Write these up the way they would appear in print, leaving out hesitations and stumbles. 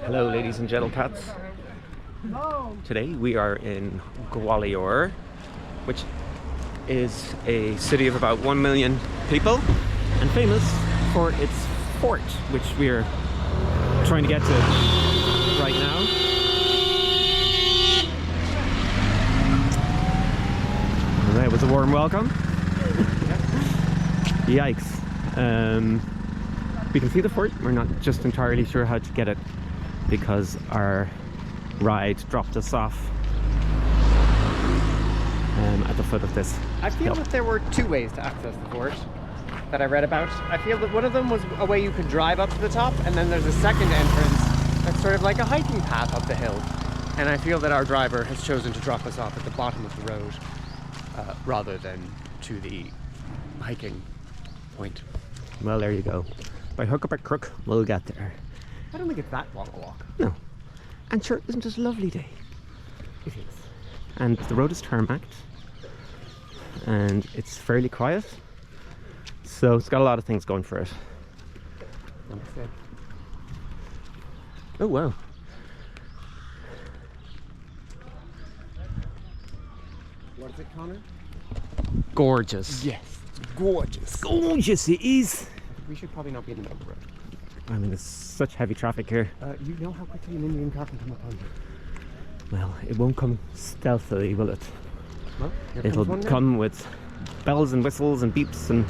Hello ladies and gentlecats. Today we are in Gwalior, which is a city of about 1 million people and famous for its fort, which we're trying to get to right now. That was a warm welcome. Yikes. We can see the fort. We're not just entirely sure how to get it because our ride dropped us off at the foot of this I feel hill. that there were two ways to access the fort that I read about. I feel that one of them was a way you could drive up to the top, and then there's a second entrance that's sort of like a hiking path up the hill. And I feel that our driver has chosen to drop us off at the bottom of the road rather than to the hiking point. Well, there you go. By hook or by crook, we'll get there. I don't think it's that long a walk. No. And sure, isn't it a lovely day? It is. And the road is tarmacked and it's fairly quiet, so it's got a lot of things going for it. Namaste. Oh wow. What is it, Connor? Gorgeous. Yes, it's gorgeous. Gorgeous it is. We should probably not be in the middle of the road. I mean, there's such heavy traffic here. You know how quickly an Indian car can come up on you. Well, it won't come stealthily, will it? Well, here It'll comes one now. come with bells and whistles and beeps and...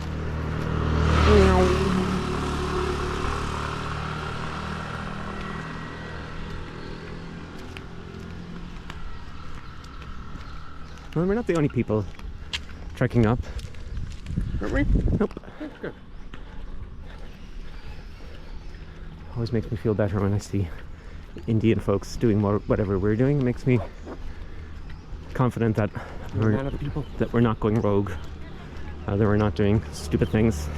Well, we're not the only people trekking up. Aren't we? Nope. That's good. Always makes me feel better when I see Indian folks doing whatever we're doing. It makes me confident that You're a man of the people. we're not going rogue, that we're not doing stupid things.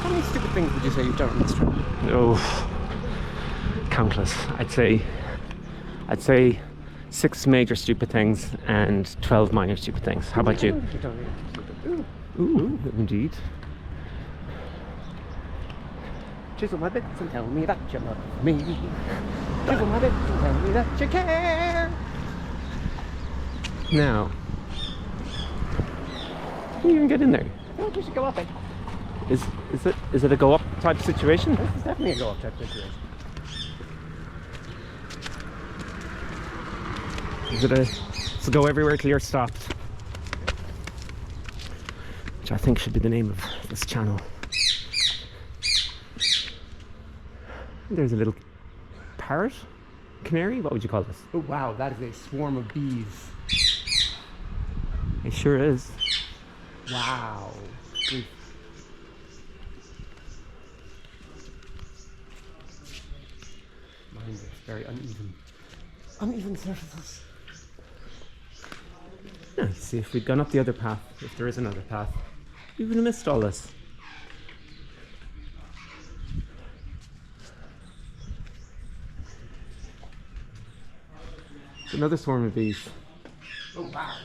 How many stupid things would you say you've done on this trip? Oh, countless. I'd say 6 major stupid things and 12 minor stupid things. How about you? Ooh, indeed. Chisel my bits and tell me that you love me. Chisel my bits and tell me that you care. Now, can you even get in there? I think we should go up it. Is it a go up type situation? This is definitely a go up type situation. Is it a go everywhere till you're stopped? Which I think should be the name of this channel. There's a little parrot? Canary? What would you call this? Oh wow, that is a swarm of bees. It sure is. Wow. Mine is very uneven. Uneven surfaces. Yeah, see, if we'd gone up the other path, if there is another path, we would have missed all this. It's another swarm of bees. Oh wow.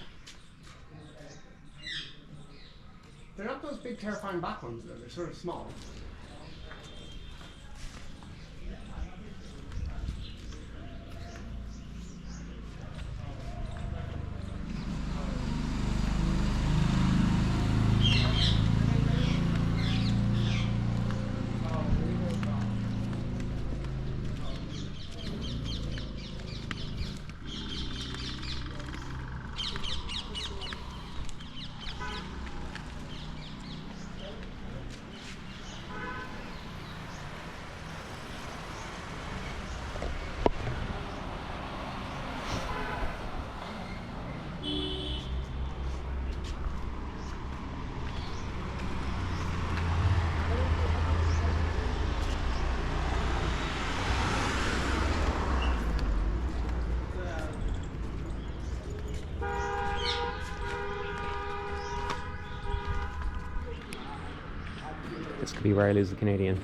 They're not those big terrifying black ones though, they're sort of small. This could be where I lose the Canadian.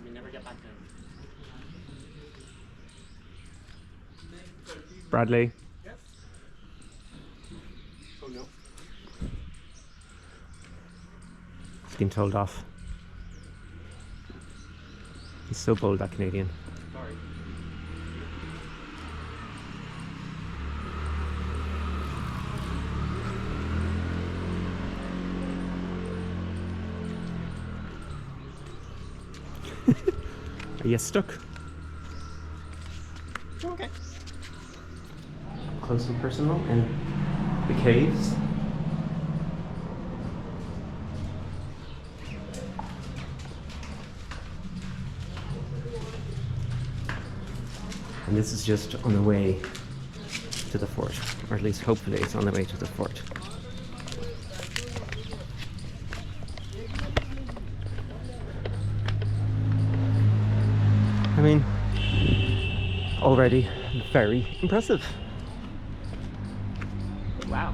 We never get back there. Bradley. Yes. Oh no. been told off. He's so bold, that Canadian. Sorry. Are you stuck? Okay. Close and personal in the caves. And this is just on the way to the fort, or at least hopefully it's on the way to the fort. I mean, already very impressive. Wow.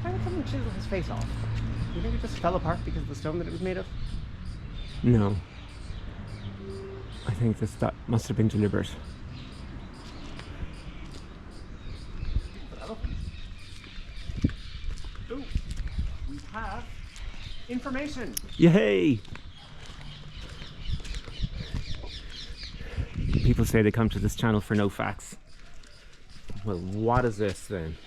Why would someone chisel his face off? Do you think it just fell apart because of the stone that it was made of? No. I think that must have been deliberate. Ooh, we have information. Yay! People say they come to this channel for no facts. Well, what is this then?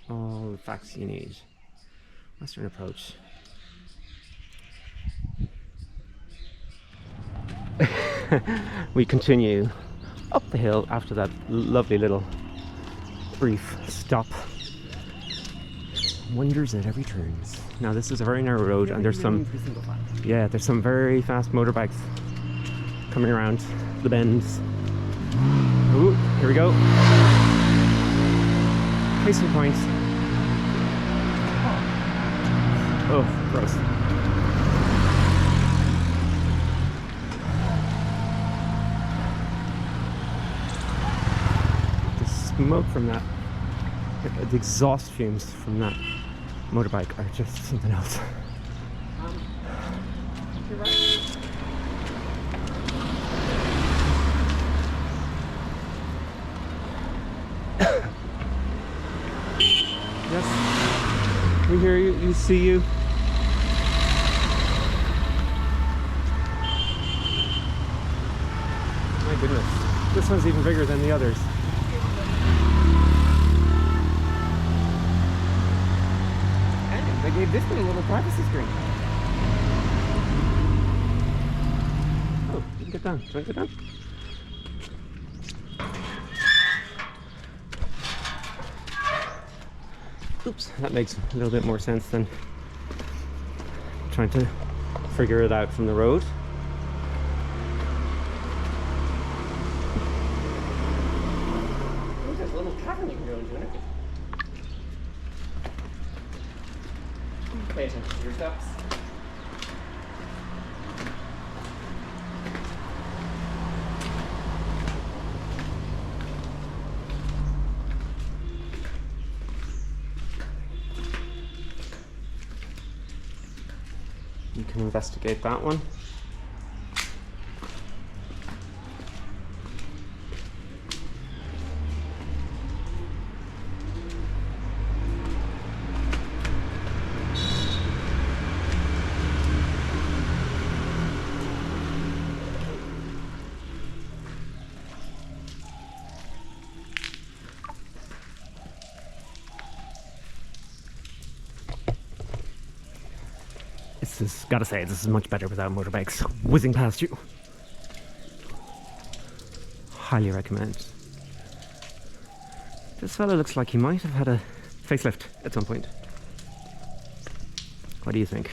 All the facts you need. Western approach. We continue up the hill after that lovely little brief stop. Wonders at every turn. Now this is a very narrow road, and there's some there's some very fast motorbikes coming around the bends. Ooh, here we go. Case in point. Oh, gross. The smoke from that, the exhaust fumes from that motorbike are just something else. You're right. Yes, we hear you, we see you. My goodness, this one's even bigger than the others. And they gave this one a little privacy screen. Oh, you can get down. Do you want to get down? Oops, that makes a little bit more sense than trying to figure it out from the road. There's a little cavern you can go into, isn't it? Pay attention to your steps. You can investigate that one. Gotta say, this is much better without motorbikes whizzing past you. Highly recommend. This fella looks like he might have had a facelift at some point. What do you think?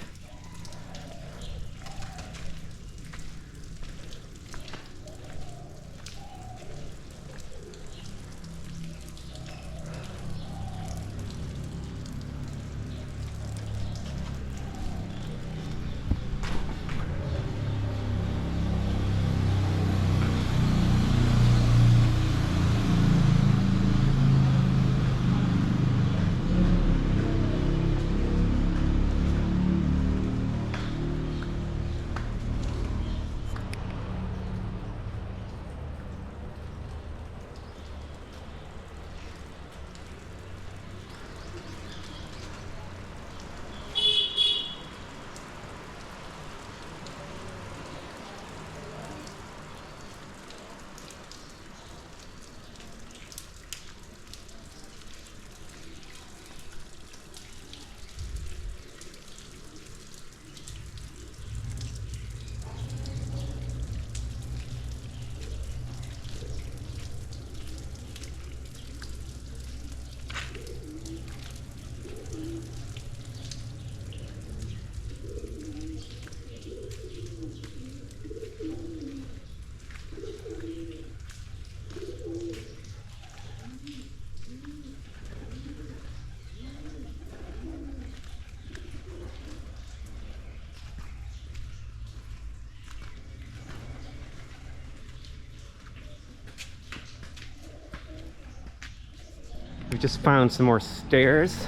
We just found some more stairs.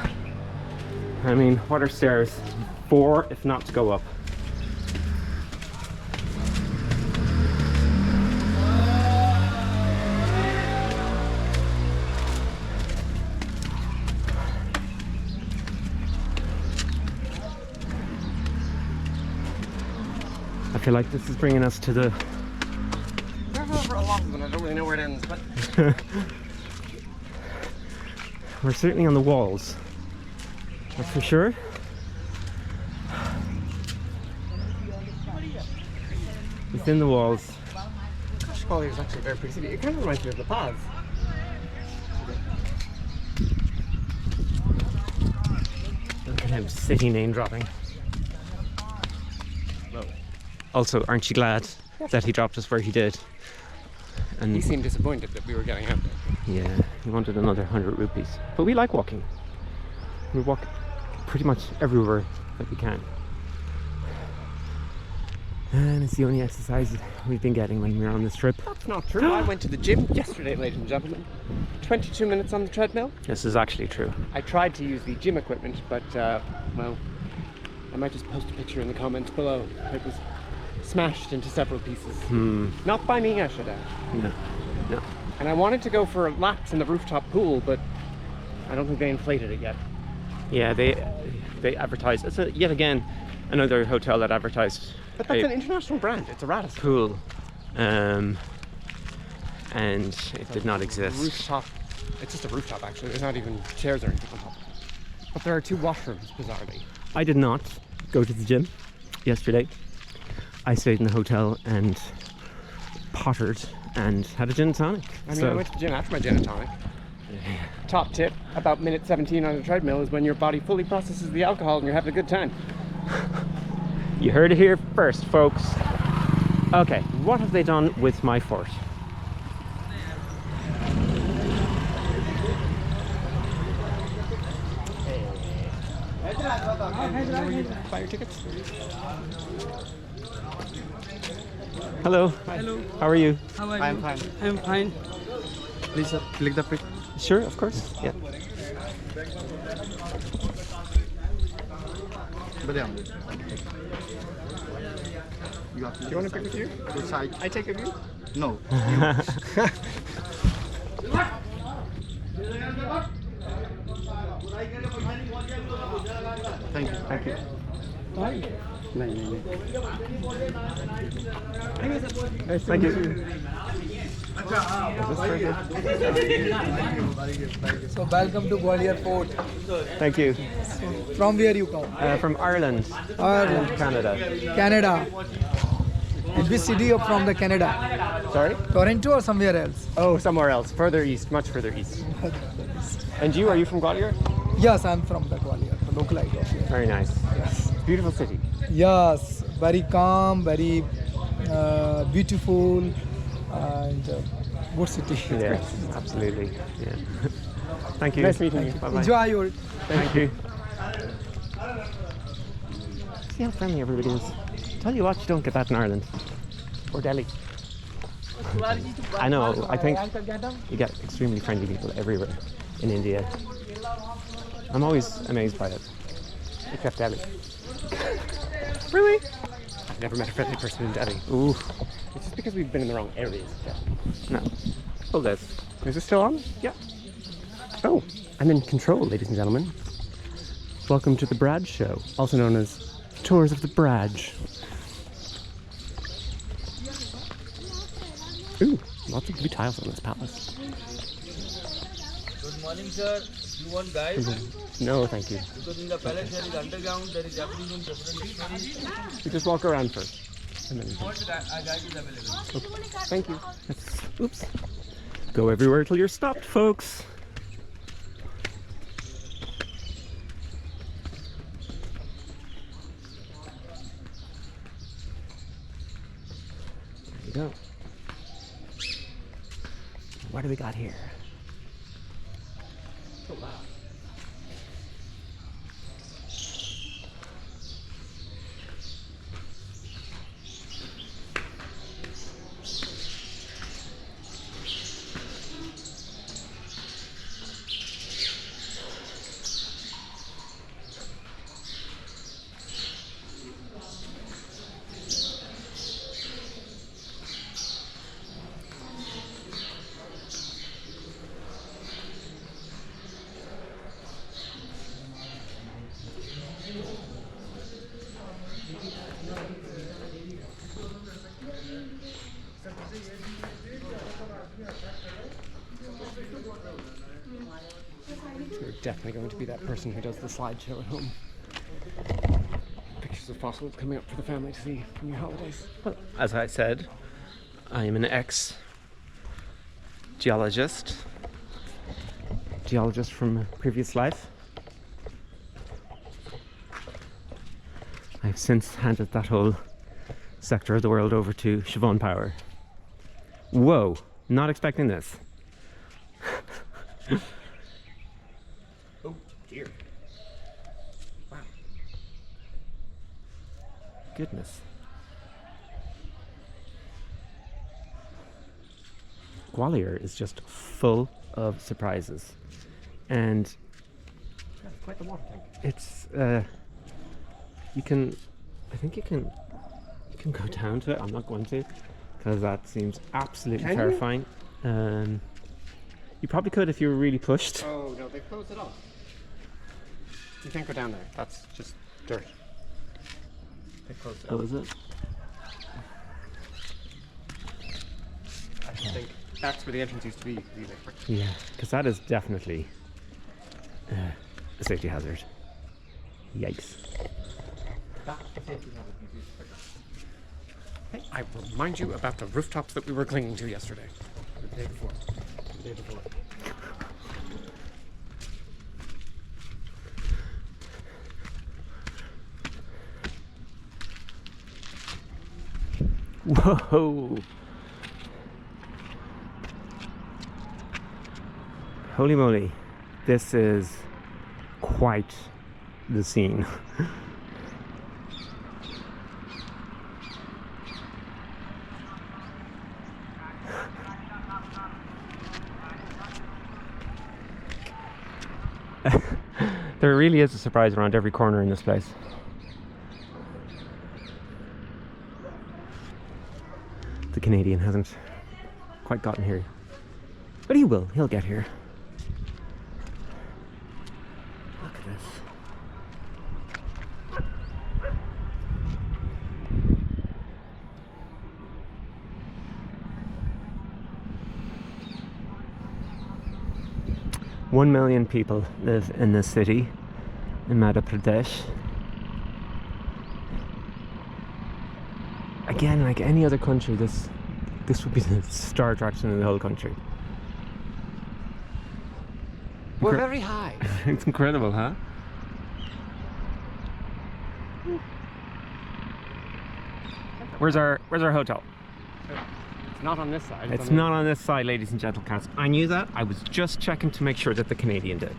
I mean, what are stairs? 4 if not to go up. I feel like this is bringing us to the... There's over a lot of them, I don't really know where it ends, but... We're certainly on the walls, that's for sure. Within the walls. Gosh, Gwalior is actually a very pretty city. It kind of reminds me of the paths. Look at him, city name dropping. Also, aren't you glad that he dropped us where he did? And He seemed disappointed that we were getting out there. yeah, he wanted another 100 rupees. But we like walking. We walk pretty much everywhere that we can. And it's the only exercise we've been getting when we're on this trip. That's not true. I went to the gym yesterday, ladies and gentlemen. 22 minutes on the treadmill. This is actually true. I tried to use the gym equipment, but, well, I might just post a picture in the comments below. It was smashed into several pieces. Not by me, I should add. No, no. And I wanted to go for laps in the rooftop pool, but I don't think they inflated it yet. Yeah, they advertised. It's yet again another hotel that advertised. But that's an international brand. It's a Radisson. Pool, and it did not exist. Rooftop. It's just a rooftop, actually. There's not even chairs or anything on top. But there are 2 washrooms, bizarrely. I did not go to the gym yesterday. I stayed in the hotel and pottered and had a gin and tonic. I mean, I went to the gym after my gin and tonic. Top tip about minute 17 on a treadmill is when your body fully processes the alcohol and you're having a good time. You heard it here first, folks. Okay, what have they done with my fort? Buy your tickets. Hello. Hello. How are you? How are you? I'm fine. I'm fine. Please click the pic. Sure, of course. Yeah. Do you want to pick with you? Which side? I take a view? No. Thank you. Thank you. Thank you. So welcome to Gwalior Fort. Thank you. From where you come? From Ireland Ireland, and Canada. Canada. In which city you're from the Canada? Sorry? Toronto or somewhere else? Oh, somewhere else. Further east. Much further east. And you? Are you from Gwalior? Yes, I'm from the Gwalior, the localite of here. Very nice. Yes. Beautiful city. Yes, very calm, very beautiful, and good city. Yes, absolutely. Yeah. Thank you. Nice meeting you. Bye-bye. Enjoy your. Thank you. See how friendly everybody is. Tell you what, you don't get that in Ireland or Delhi. I know. I think you get extremely friendly people everywhere in India. I'm always amazed by it, except Delhi. Really? I've never met a friendly person in Delhi. Ooh, It's just because we've been in the wrong areas. no. Hold this. Is this still on? Yeah. Oh, I'm in control, ladies and gentlemen. Welcome to the Brad Show, also known as Tours of the Bradge. Ooh, lots of blue tiles on this palace. Good morning, sir. You want guide? No, thank you. Because in the palace there is underground, there is everything different. We just walk around first. And then What a guide is available. thank you. Oops. Go everywhere till you're stopped, folks. There you go. What do we got here? definitely going to be that person who does the slideshow at home. Pictures of fossils coming up for the family to see in your holidays. Well, as I said, I am an ex-geologist from a previous life. I've since handed that whole sector of the world over to Siobhan Power. Whoa, not expecting this. Oh, dear. Wow. Goodness. Gwalior is just full of surprises. And Quite the water tank. it's you can go down to it. I'm not going to, because that seems absolutely Can you? terrifying. You probably could if you were really pushed. Oh no, they've closed it off. You can't go down there. That's just dirt. They closed it Oh, off. is it? I think that's where the entrance used to be. Yeah, because that is definitely a safety hazard. Yikes. Hey, I will remind you about the rooftops that we were clinging to yesterday. Or the day before. The day before. Whoa! Holy moly, this is quite the scene. There really is a surprise around every corner in this place. The Canadian hasn't quite gotten here, but he will. He'll get here. Look at this. One million people live in this city in Madhya Pradesh. Again, like any other country, this would be the star attraction in the whole country. We're very high. It's incredible, huh? Where's our hotel? It's not on this side. It's not on this side, ladies and gentlemen. I knew that. I was just checking to make sure that the Canadian did.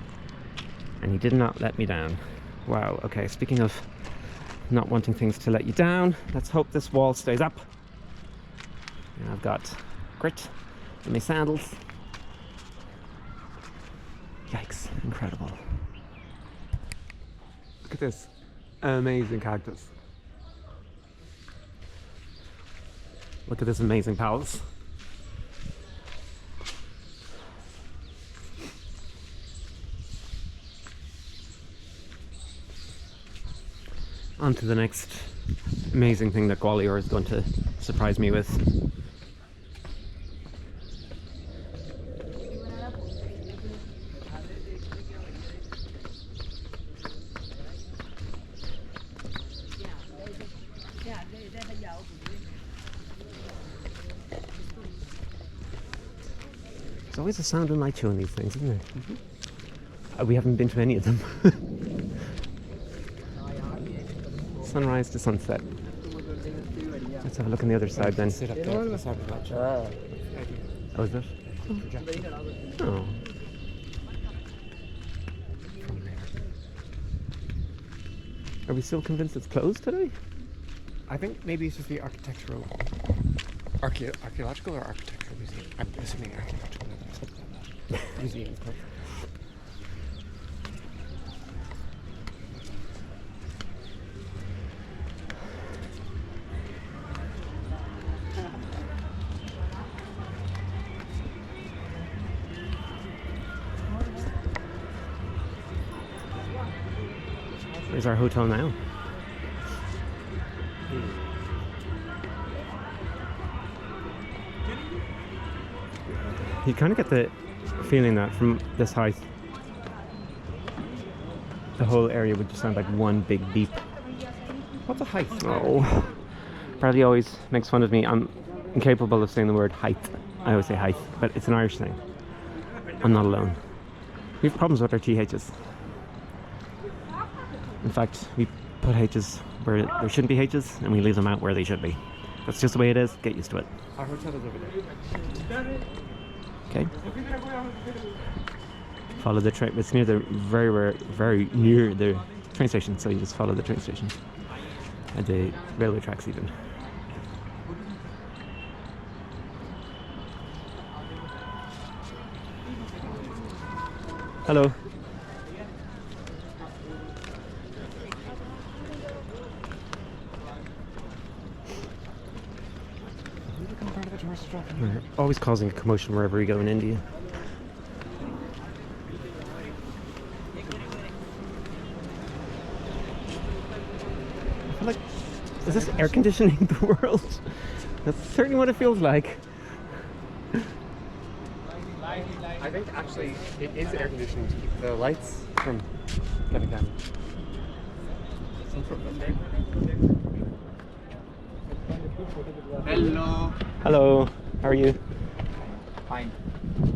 And he did not let me down. Wow, okay, speaking of not wanting things to let you down, let's hope this wall stays up. And I've got grit in my sandals. Yikes, incredible. Look at this amazing cactus. Look at this amazing palace. On to the next amazing thing that Gwalior is going to surprise me with. There's always a sound in my chewing these things, isn't there? Mm-hmm. We haven't been to any of them. Sunrise to sunset. Let's have a look on the other side then. Sit up there at the side of that chair. Oh, is it? Oh. Are we still convinced it's closed today? I think maybe it's just the architectural, archaeological or architectural museum. I'm assuming archaeological. Museum. Where's our hotel now? You kind of get the feeling that from this height the whole area would just sound like one big beep. What's a height? Oh, Bradley always makes fun of me. I'm incapable of saying the word height. I always say height, but it's an Irish thing. I'm not alone. We have problems with our THs. In fact, we put H's where there shouldn't be H's, and we leave them out where they should be. That's just the way it is. Get used to it. Our hotel is over there. Okay. Follow the train. It's near the very near the train station, so you just follow the train station and the railway tracks even. Hello. We're always causing a commotion wherever we go in India. I feel like, is this air conditioning the world? That's certainly what it feels like. I think actually it is air conditioning to keep the lights from getting damaged. Hello. Hello, how are you? Fine. Do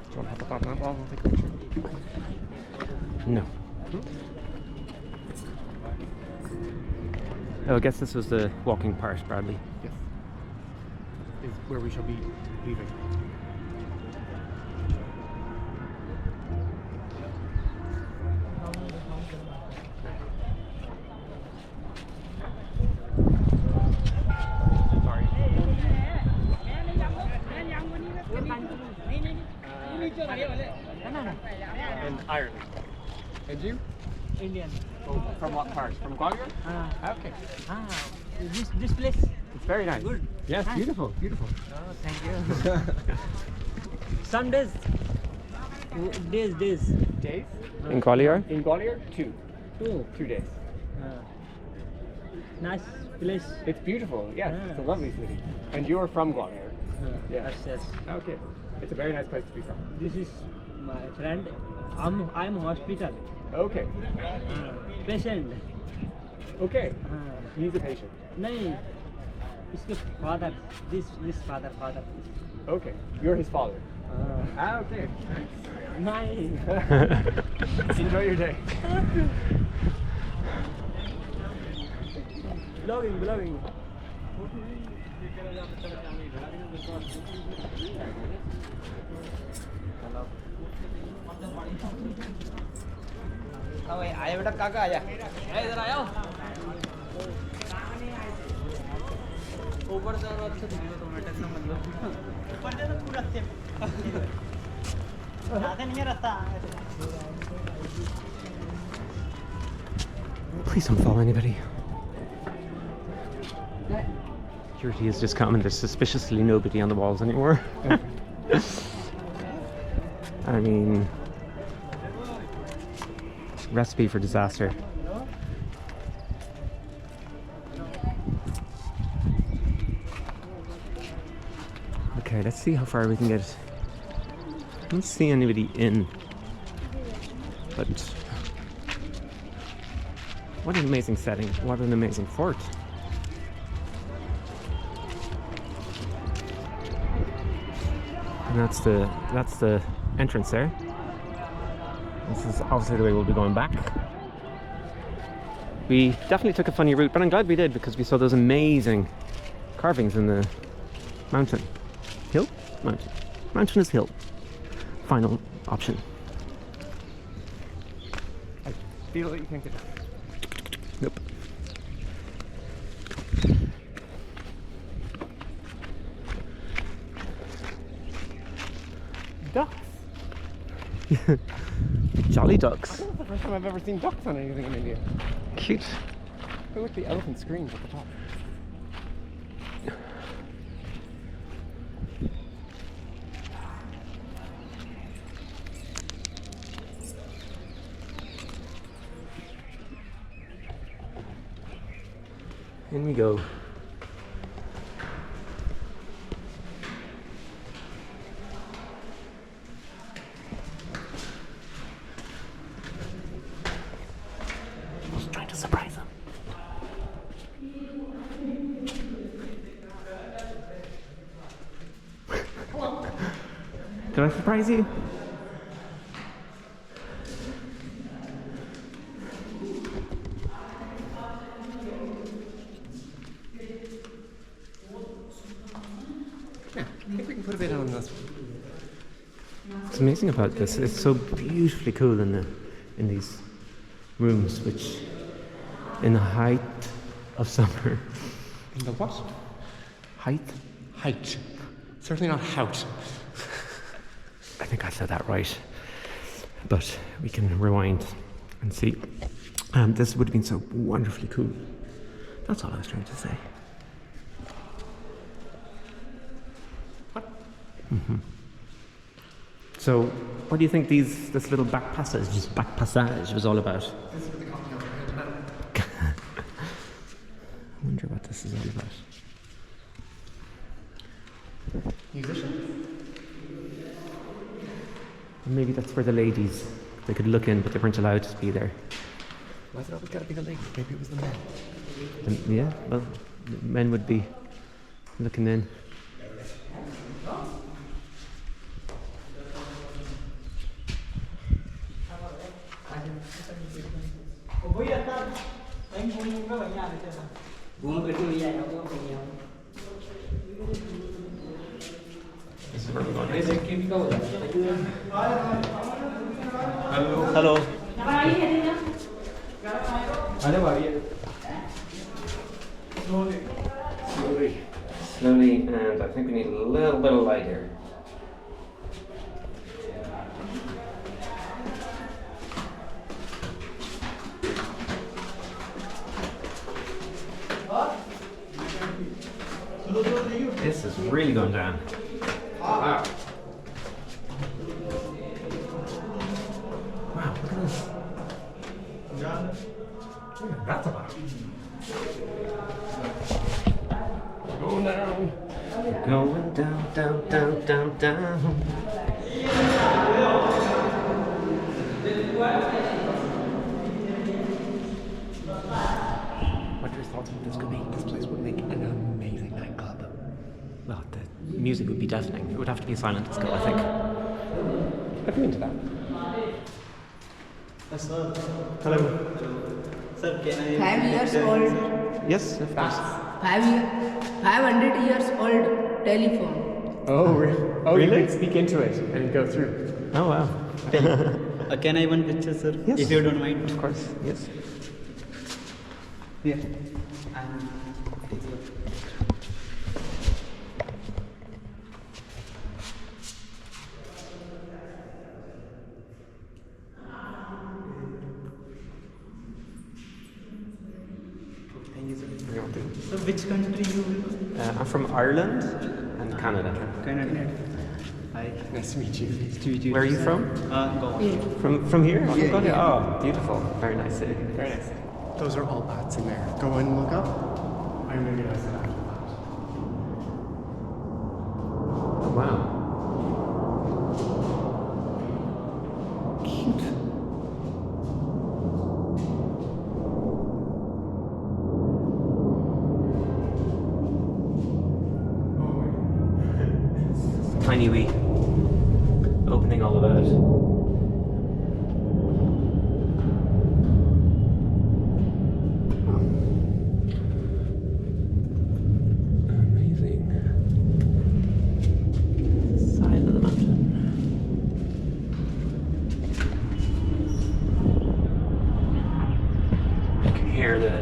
you want to hop up on that wall and take a picture? No. Oh, I guess this was the walking part, Bradley. Yes. Is where we shall be leaving. And Ireland. And you? Indian. Oh, from what part? From Gwalior? Okay. This place. It's very nice. Good. Yes, Nice. beautiful, beautiful. Oh, thank you. Some days. Days. Days? In Gwalior? In Gwalior? 2. Oh, 2 days. nice place. It's beautiful, yes. Yeah. It's a lovely city. And you're from Gwalior? Yes. Okay. It's a very nice place to be from. This is my friend. I'm hospital. Okay. Patient. Okay. He's a patient. नहीं इसके father. This father. Okay. You're his father. Okay. नहीं. Enjoy your day. Vlogging. आया बेटा काका आया इधर आया ऊपर से और अच्छे वीडियो तो मैं टेंशन मत लो ऊपर से तो पूरा सेम आगे नहीं रास्ता Please don't follow anybody. Security has just come and there's suspiciously nobody on the walls anymore. I mean, recipe for disaster. Okay, let's see how far we can get. I don't see anybody in, but what an amazing setting! What an amazing fort! And that's the entrance there. This is obviously the way we'll be going back. We definitely took a funny route, but I'm glad we did because we saw those amazing carvings in the mountain. Hill? Mountain. Mountain is hill. Final option. I feel that you can't get down. Nope. Ducks. Jolly ducks. This is the first time I've ever seen ducks on anything in India. Cute. Look at the elephant screens at the top. In we go. Did I surprise you? Yeah, I think we can put a bit on this. What's amazing about this, it's so beautifully cool in these rooms, which in the height of summer. In the what? Height? Height. Certainly not hout. I think I said that right. But we can rewind and see. This would have been so wonderfully cool. That's all I was trying to say. What? Mm-hmm. So, what do you think this little back passage was all about? This is what they call me over I wonder what this is all about. Musician? Maybe that's for the ladies. They could look in, but they weren't allowed to be there. Why's it always gotta be the lady? Maybe it was the man. Yeah, well, men would be looking in. This is where we're going. Hello. Slowly, and I think we need a little bit of light here. This is really going down. Wow. Wow, look at this. That's about Going down. Going down, down, down, down, down. What are your thoughts on what this could be? This place would make an amazing nightclub. Well, the music would be deafening. It would have to be a silent disco, I think. I'd be into that. Sir, Hello. sir, can I? 5 years old, Yes, of course. 500 years old telephone. Oh, really? Oh, Really? you can speak into it and go through. Oh, wow. Can I one picture, sir? Yes. If you don't mind. Of course, yes. Yeah. So which country you will? I'm from Ireland and Canada. Canada. Hi. Nice to meet you. Nice to meet you. Where are you from? Goa. From here? Yeah, Gwalior? yeah. Oh, beautiful. Very nice city. Very nice. Those are all bats in there. Go and look up. I'm going to get that after that. Oh, wow. Cute. Tiny wee opening all about. Amazing. Side of the mountain. You can hear the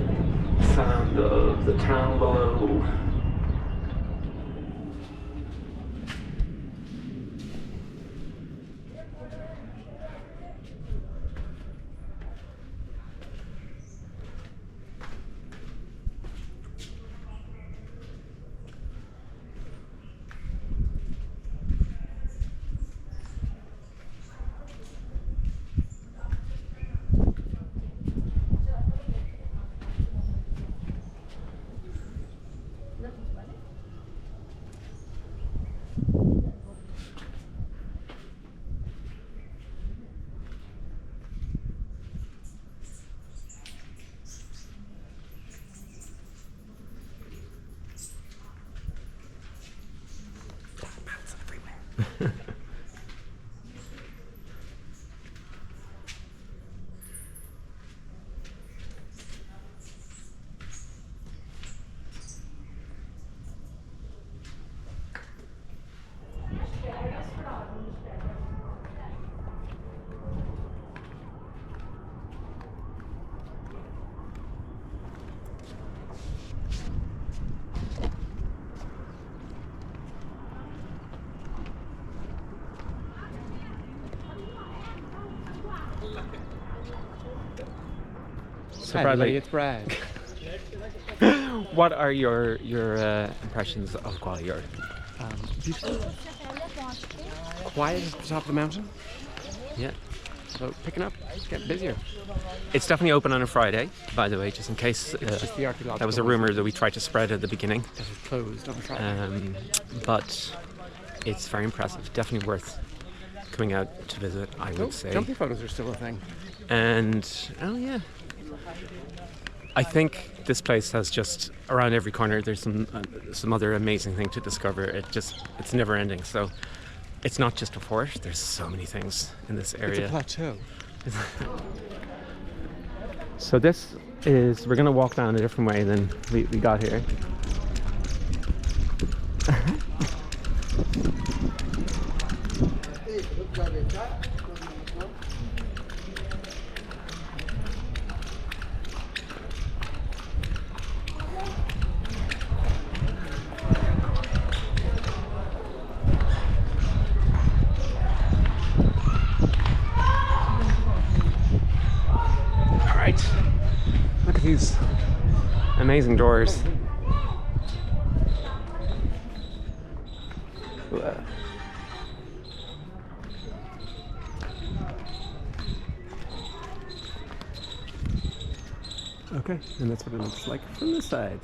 sound of the town below. So Bradley, it's Brad. what are your impressions of Gwalior? Beautiful. Quiet at the top of the mountain. Yeah. So picking up, getting busier. It's definitely open on a Friday, by the way, just in case Just the archaeological. that was a rumor that we tried to spread at the beginning. It is closed on Friday. But it's very impressive. Definitely worth coming out to visit, I would say. Jumping photos are still a thing. And oh yeah, I think this place has just around every corner. There's some other amazing thing to discover. It's never ending. So it's not just a fort. There's so many things in this area. It's a plateau. So we're gonna walk down a different way than we got here. Look at these amazing doors. Okay, and that's what it looks like from this side.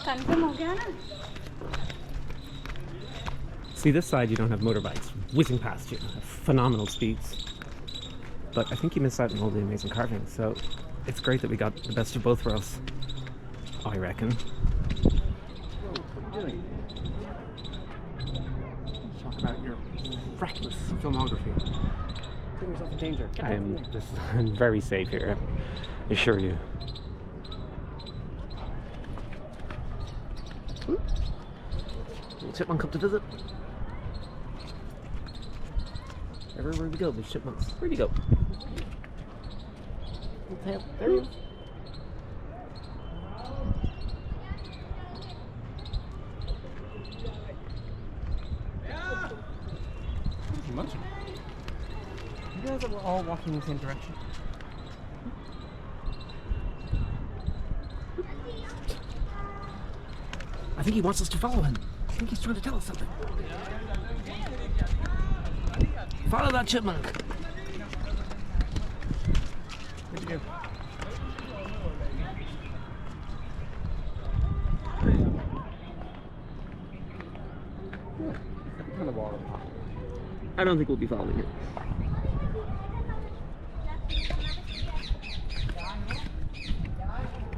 Confirm हो गया ना See, this side you don't have motorbikes whizzing past you at phenomenal speeds. But I think you missed out on all the amazing carving, so it's great that we got the best of both worlds, I reckon. What are you doing? Talk about your reckless filmography. Putting yourself in danger. I'm very safe here, I assure you. Chipmunk come to visit. Everywhere we go, there's chipmunks. Where'd he go? There he is. You munching. You guys are all walking in the same direction. I think he wants us to follow him. I think he's trying to tell us something. Follow that chipmunk. What'd you do? On the wall. I don't think we'll be following him.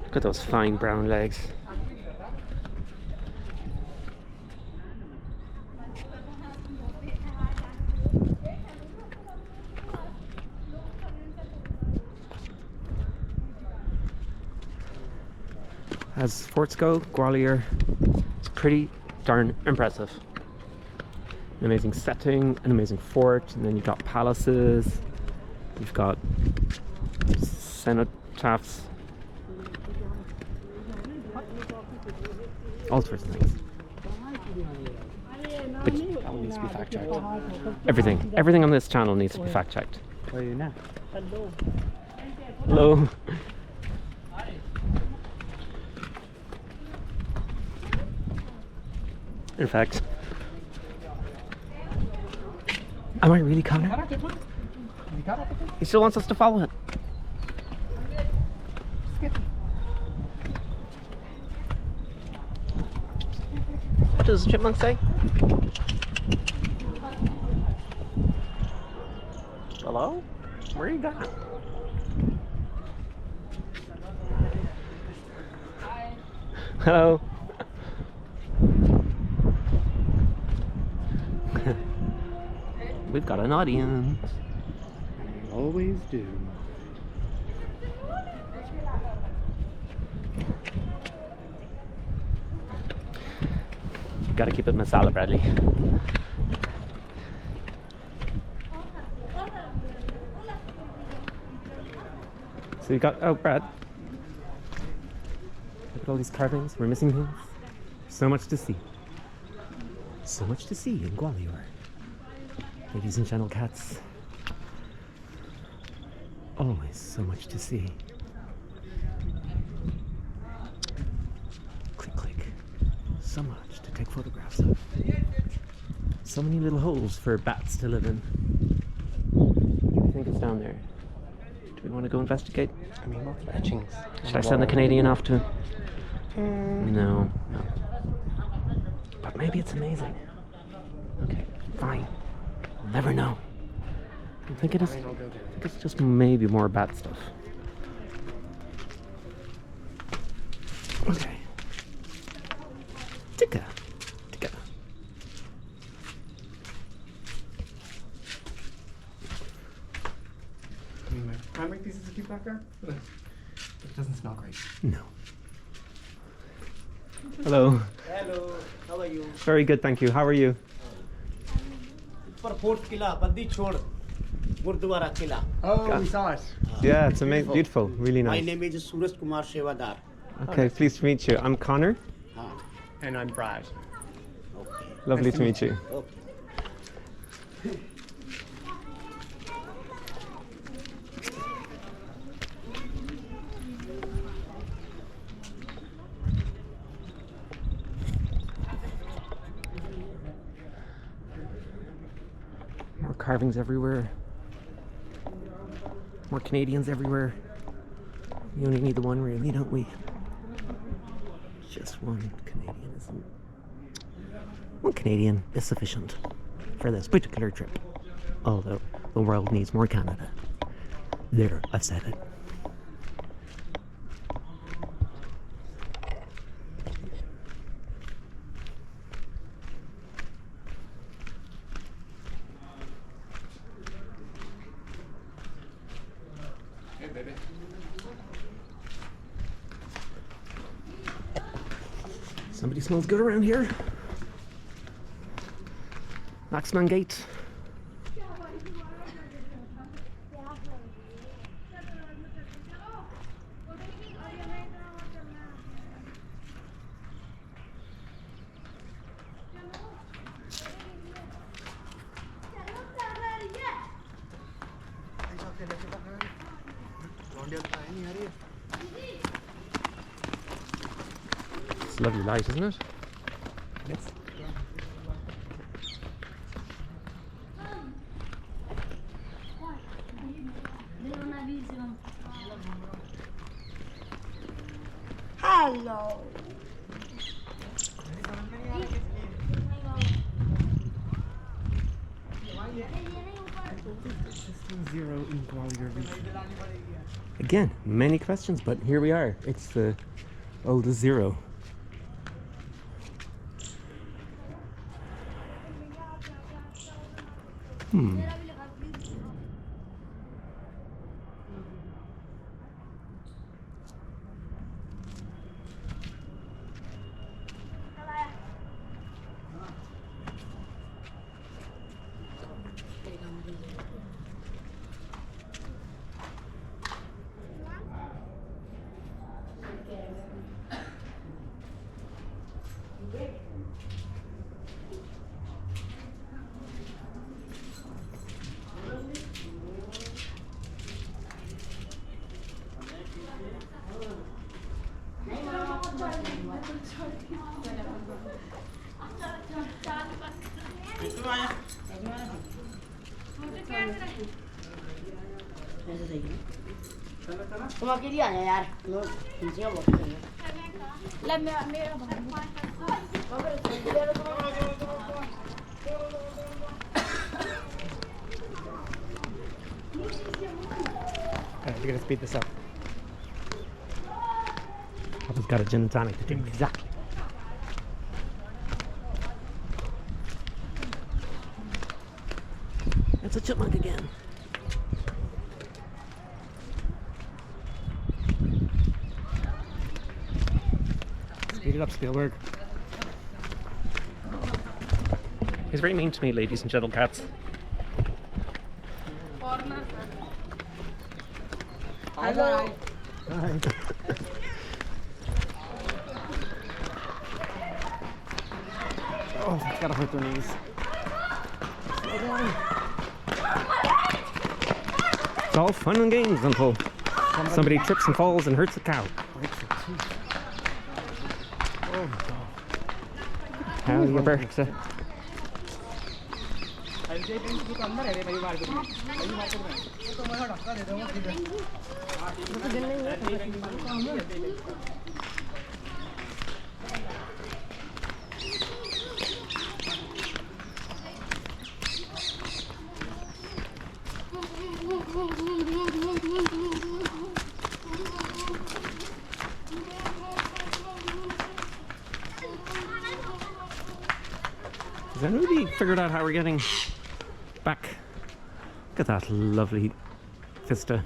Look at those fine brown legs. As forts go, Gwalior is pretty darn impressive. An amazing setting, an amazing fort, and then you've got palaces, you've got cenotaphs, all sorts of things. But That one needs to be fact checked. everything on this channel needs to be fact checked. Where are you now? Hello. In fact, am I really coming? He still wants us to follow him. What does the chipmunk say? Hello? Where are you going? Hello. We've got an audience. We always do. Gotta keep it masala, Bradley. So you got, oh, Brad. at all these carvings. We're missing things. So much to see. So much to see in Gwalior. Ladies and gentle cats. Always so much to see. Click, click. So much to take photographs of. So many little holes for bats to live in. I think it's down there. Do we want to go investigate? I mean, lots of etchings. Should I send the Canadian off to... No, no. But maybe it's amazing. Okay, fine. We'll never know. I think it is. I think it's just maybe more bat stuff. Okay. Tika. Tika. Can I make these as a keep back there? It doesn't smell great. No. Hello. Hello, how are you? Very good, thank you. How are you? For fourth killa, Bandi Chhod, Gurdwara Killa. Oh, we saw it. Yeah, it's amazing. Beautiful. Really My nice. name is Suraj Kumar Shevadar. Okay, pleased to meet you. I'm Connor. And I'm Brad. Lovely to meet you. Okay. More carvings everywhere. More Canadians everywhere. We only need the one, really, don't we? Just one Canadian isn't. One Canadian is sufficient for this particular trip. Although the world needs more Canada. There, I've said it. Somebody smells good around here. Maxman Gate. It's a lovely light, isn't it? Yes. Hello. Zero in Gwalior region. Again, many questions, but here we are. It's the oldest zero. तुम अकेली आ जा यार नीचे का बहुत ले मेरा We're gonna speed this up. Papa's got a gin and tonic to drink. Exactly. It's a chipmunk again. Speed it up, Spielberg. He's very mean to me, ladies and gentle cats. Hello Oh, gotta hurt their knees. It's all fun and games until somebody trips and falls and hurts the cow. How you birth? Has anybody figured out how we're getting back? Look at that lovely vista.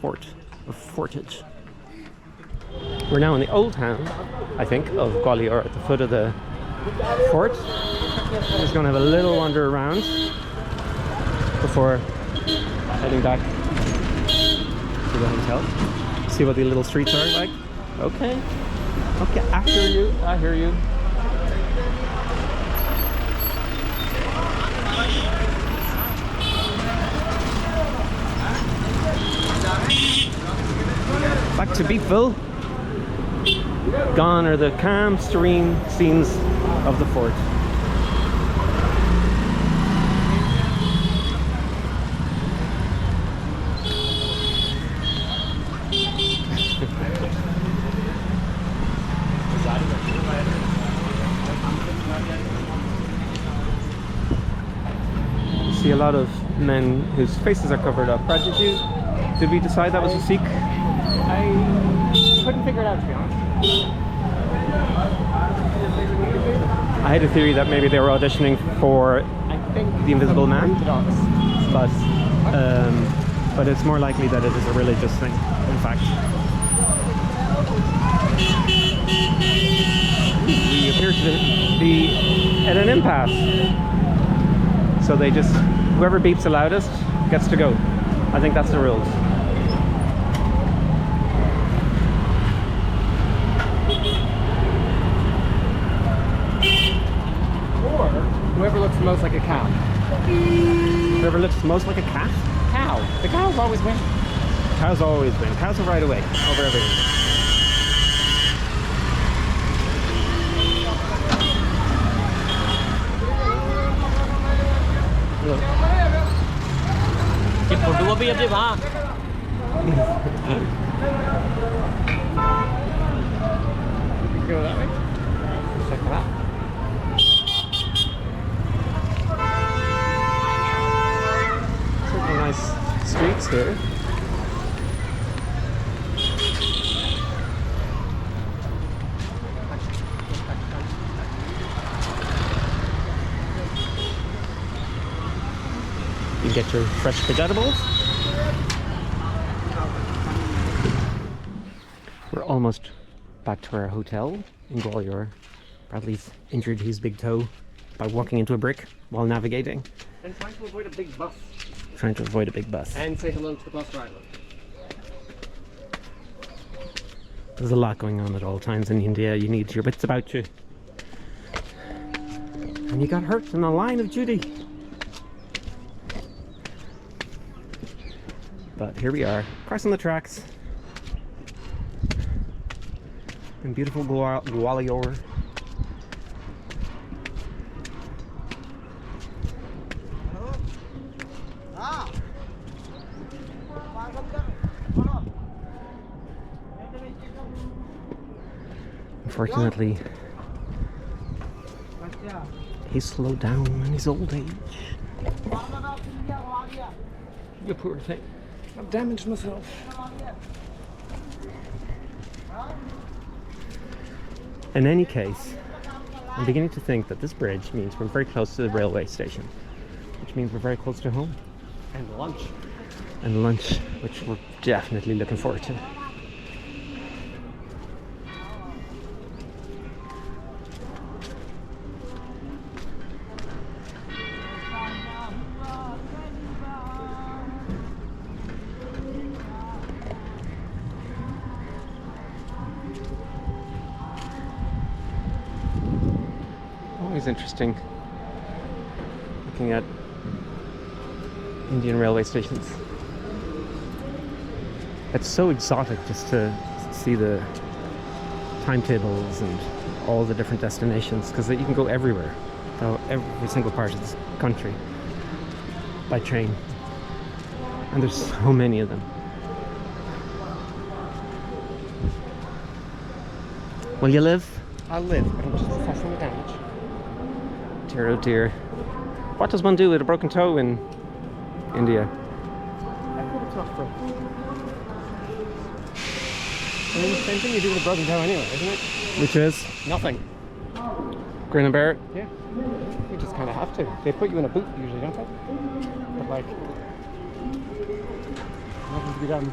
Fort of Fortage. We're now in the old town, I think, of Gwalior at the foot of the fort. I'm just going to have a little wander around before heading back to the hotel. See what the little streets are like. Okay. Okay, I hear you. I hear you. Back to Beatville. Gone are the calm, serene scenes of the fort. See a lot of men whose faces are covered up. Brad, did we decide that was a Sikh? I couldn't figure it out, to be honest. I had a theory that maybe they were auditioning for I think The Invisible Man, Orthodox. but it's more likely that it is a religious thing, in fact. We appear to be at an impasse. So they just, whoever beeps the loudest gets to go. I think that's the rules. Or whoever looks the most like a cow. Whoever looks most like a cat? Cow. The cows always win. Cows always win. Cows are right away over everything. ये photo को भी अपने वहाँ Go that way. Check that out. Certainly nice streets here. You get your fresh vegetables. We're almost back to our hotel in Gwalior. Bradley's injured his big toe by walking into a brick while navigating. And trying to avoid a big bus. Trying to avoid a big bus. And say hello to the bus driver. There's a lot going on at all times in India. You need your wits about you. And you got hurt in the line of duty. But here we are, crossing the tracks in beautiful Gwalior. Unfortunately, he's slowed down in his old age. You poor thing. I've damaged myself. In any case, I'm beginning to think that this bridge means we're very close to the railway station, which means we're very close to home. And lunch. And lunch, which we're definitely looking forward to. Always interesting looking at Indian railway stations. It's so exotic just to see the timetables and all the different destinations, because you can go everywhere, every single part of this country by train, and there's so many of them. Will you live? I'll live, but I'm just assessing the damage. Dear, oh dear. What does one do with a broken toe in India? I think it's not broken. I mean, the same thing you do with a broken toe anyway, isn't it? Which is? Nothing. Grin and bear it? Yeah. You just kind of have to. They put you in a boot usually, don't they? But like, nothing to be done.